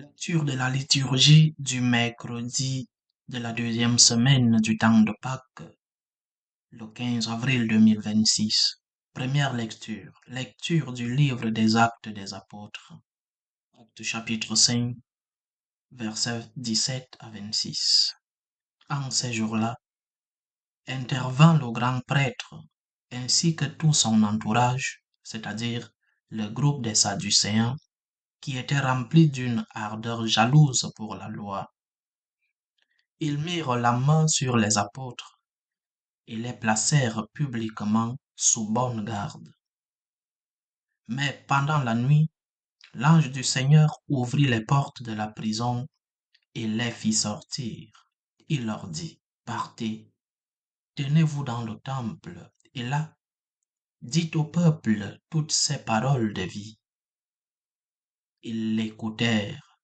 Lecture de la liturgie du mercredi de la deuxième semaine du temps de Pâques, le 15 avril 2026. Première lecture. Lecture du livre des Actes des Apôtres. Actes chapitre 5, versets 17 à 26. En ces jours-là, intervint le grand prêtre ainsi que tout son entourage, c'est-à-dire le groupe des Sadducéens, qui était rempli d'une ardeur jalouse pour la loi. Ils mirent la main sur les apôtres et les placèrent publiquement sous bonne garde. Mais pendant la nuit, l'ange du Seigneur ouvrit les portes de la prison et les fit sortir. Il leur dit, partez, tenez-vous dans le temple, et là, dites au peuple toutes ces paroles de vie. Ils l'écoutèrent.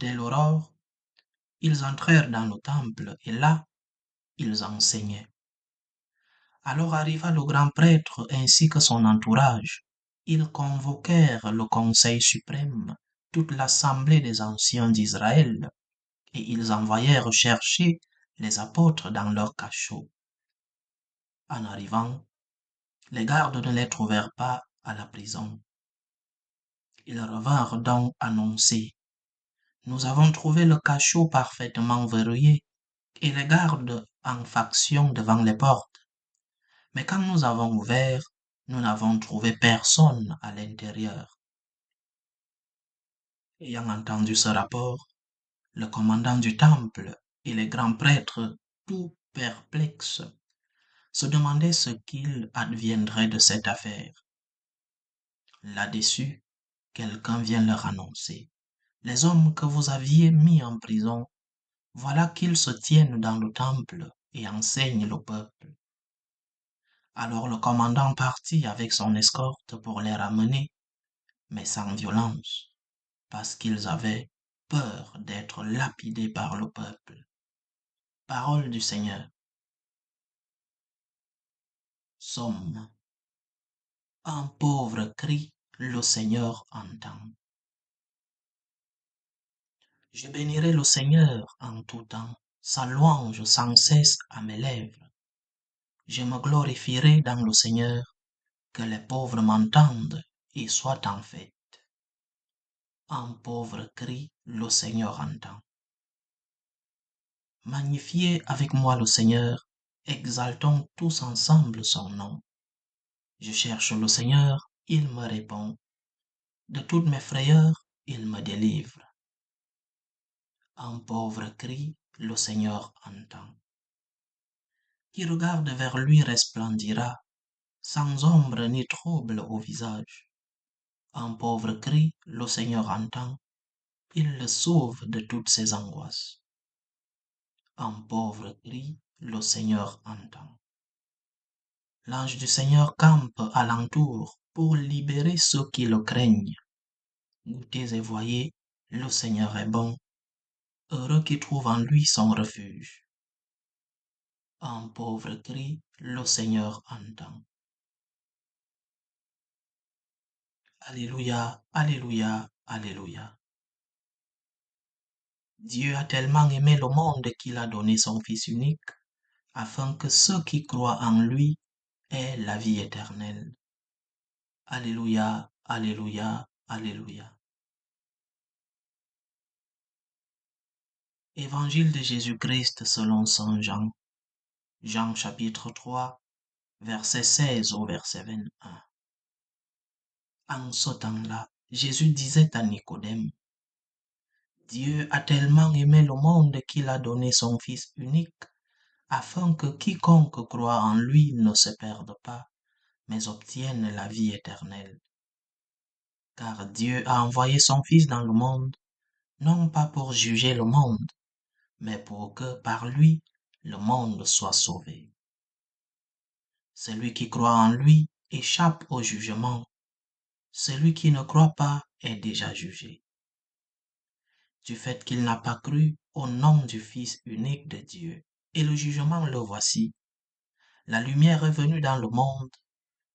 Dès l'aurore, ils entrèrent dans le temple, et là, ils enseignaient. Alors arriva le grand prêtre ainsi que son entourage. Ils convoquèrent le Conseil suprême, toute l'assemblée des anciens d'Israël, et ils envoyèrent chercher les apôtres dans leur cachot. En arrivant, les gardes ne les trouvèrent pas à la prison. Ils revinrent donc annoncer, nous avons trouvé le cachot parfaitement verrouillé et les gardes en faction devant les portes. Mais quand nous avons ouvert, nous n'avons trouvé personne à l'intérieur. Ayant entendu ce rapport, le commandant du temple et les grands prêtres, tout perplexes, se demandaient ce qu'il adviendrait de cette affaire. Là-dessus, quelqu'un vient leur annoncer, les hommes que vous aviez mis en prison, voilà qu'ils se tiennent dans le temple et enseignent le peuple. Alors le commandant partit avec son escorte pour les ramener, mais sans violence, parce qu'ils avaient peur d'être lapidés par le peuple. Parole du Seigneur. Somme. Un pauvre cri, le Seigneur entend. Je bénirai le Seigneur en tout temps, sa louange sans cesse à mes lèvres. Je me glorifierai dans le Seigneur, que les pauvres m'entendent et soient en fête. Un pauvre cri, le Seigneur entend. Magnifiez avec moi le Seigneur, exaltons tous ensemble son nom. Je cherche le Seigneur, il me répond. De toutes mes frayeurs, il me délivre. Un pauvre cri, le Seigneur entend. Qui regarde vers lui resplendira, sans ombre ni trouble au visage. Un pauvre cri, le Seigneur entend, il le sauve de toutes ses angoisses. Un pauvre cri, le Seigneur entend. L'ange du Seigneur campe alentour pour libérer ceux qui le craignent. Goûtez et voyez, le Seigneur est bon, heureux qui trouve en lui son refuge. Un pauvre cri, le Seigneur entend. Alléluia, Alléluia, Alléluia. Dieu a tellement aimé le monde qu'il a donné son Fils unique, afin que ceux qui croient en lui aient la vie éternelle. Alléluia, Alléluia, Alléluia. Évangile de Jésus-Christ selon saint Jean. Jean chapitre 3, verset 16 au verset 21. En ce temps-là, Jésus disait à Nicodème, Dieu a tellement aimé le monde qu'il a donné son Fils unique, afin que quiconque croit en lui ne se perde pas, mais obtienne la vie éternelle. Car Dieu a envoyé son Fils dans le monde, non pas pour juger le monde, mais pour que par lui le monde soit sauvé. Celui qui croit en lui échappe au jugement. Celui qui ne croit pas est déjà jugé. Du fait qu'il n'a pas cru au nom du Fils unique de Dieu. Et le jugement le voici. La lumière est venue dans le monde,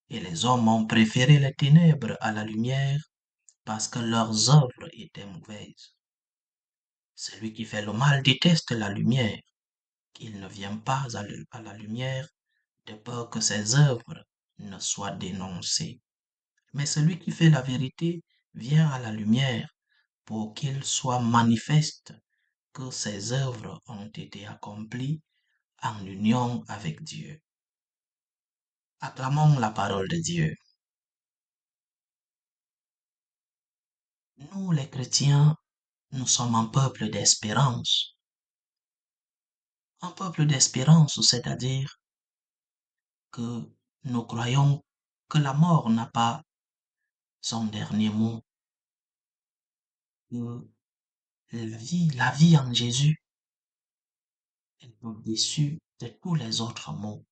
et les hommes ont préféré les ténèbres à la lumière parce que leurs œuvres étaient mauvaises. Celui qui fait le mal déteste la lumière. Il ne vient pas à la lumière de peur que ses œuvres ne soient dénoncées. Mais celui qui fait la vérité vient à la lumière pour qu'il soit manifeste que ses œuvres ont été accomplies en union avec Dieu. Acclamons la parole de Dieu. Nous, les chrétiens, nous sommes un peuple d'espérance. Un peuple d'espérance, c'est-à-dire que nous croyons que la mort n'a pas son dernier mot, que la vie en Jésus est au-dessus de tous les autres mots.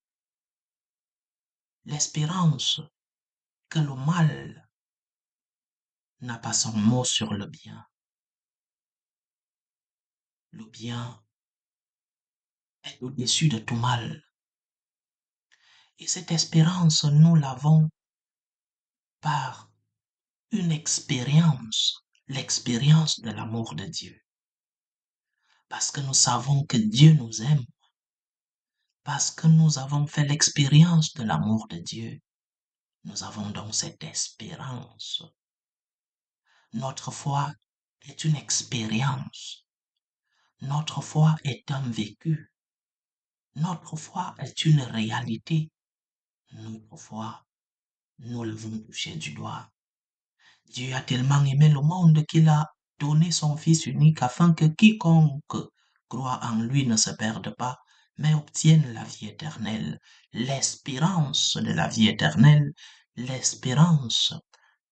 L'espérance que le mal n'a pas son mot sur le bien. Le bien est au-dessus de tout mal. Et cette espérance, nous l'avons par une expérience, l'expérience de l'amour de Dieu. Parce que nous savons que Dieu nous aime, parce que nous avons fait l'expérience de l'amour de Dieu, nous avons donc cette espérance. Notre foi est une expérience. Notre foi est un vécu. Notre foi est une réalité. Notre foi, nous l'avons touché du doigt. Dieu a tellement aimé le monde qu'il a donné son Fils unique afin que quiconque croit en lui ne se perde pas, mais obtienne la vie éternelle, l'espérance de la vie éternelle, l'espérance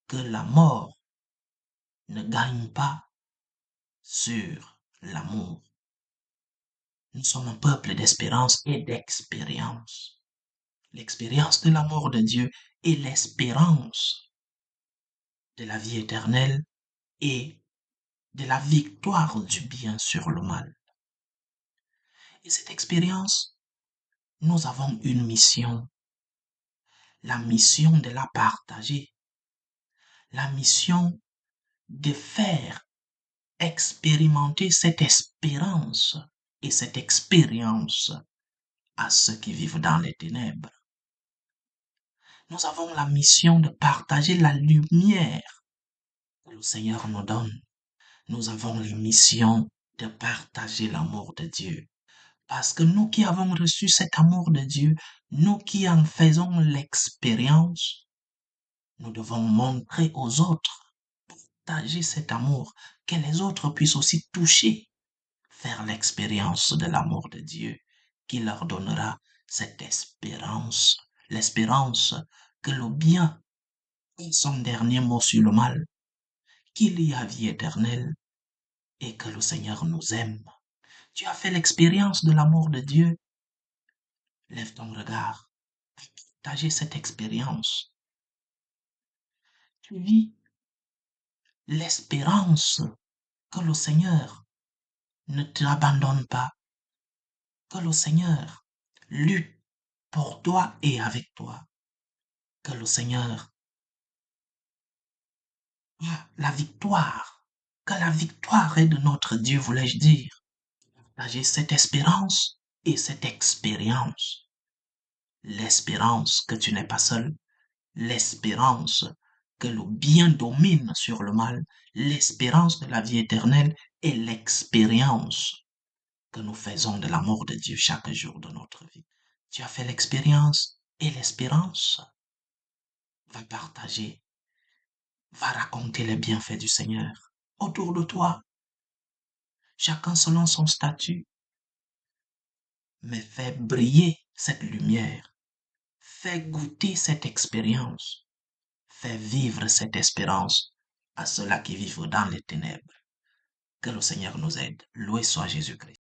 que la mort ne gagne pas sur l'amour. Nous sommes un peuple d'espérance et d'expérience. L'expérience de l'amour de Dieu et l'espérance de la vie éternelle et de la victoire du bien sur le mal. Et cette expérience, nous avons une mission, la mission de la partager, la mission de faire expérimenter cette espérance et cette expérience à ceux qui vivent dans les ténèbres. Nous avons la mission de partager la lumière que le Seigneur nous donne. Nous avons la mission de partager l'amour de Dieu. Parce que nous qui avons reçu cet amour de Dieu, nous qui en faisons l'expérience, nous devons montrer aux autres, partager cet amour, que les autres puissent aussi toucher, faire l'expérience de l'amour de Dieu, qui leur donnera cette espérance, l'espérance que le bien est son dernier mot sur le mal, qu'il y a vie éternelle et que le Seigneur nous aime. Tu as fait l'expérience de l'amour de Dieu. Lève ton regard, partager cette expérience. Tu vis l'espérance que le Seigneur ne t'abandonne pas, que le Seigneur lutte pour toi et avec toi, que le Seigneur a la victoire, que la victoire est de notre Dieu, voulais-je dire. Partager cette espérance et cette expérience. L'espérance que tu n'es pas seul, l'espérance que le bien domine sur le mal, l'espérance de la vie éternelle et l'expérience que nous faisons de l'amour de Dieu chaque jour de notre vie. Tu as fait l'expérience et l'espérance. Va partager, va raconter les bienfaits du Seigneur autour de toi, chacun selon son statut, mais fais briller cette lumière, fais goûter cette expérience, fais vivre cette espérance à ceux-là qui vivent dans les ténèbres. Que le Seigneur nous aide. Loué soit Jésus-Christ.